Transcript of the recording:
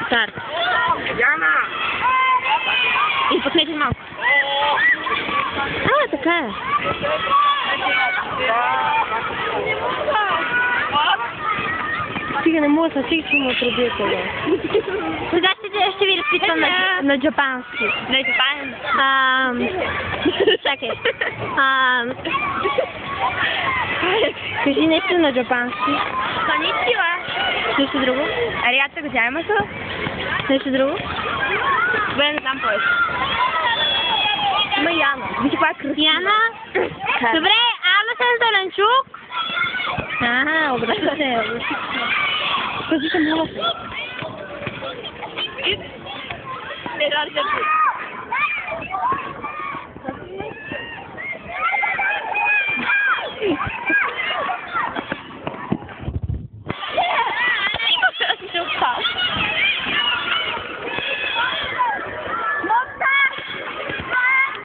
Старт. Яна! И посмети малко. А, така е. Стига, не мога да стига, че му отрубия това. Сега ще ви разпитвам на джапански. На Джапан. Чакай. Кажи нещо на джапански. Коничива. Нещо друго? Ариата гозаймасо. Нещо друго? Добре, не знам повече. Има Яна. Виж каква е красива. Яна? Добре, ама съм Зеленчук. Ага, обръща се. Кажи към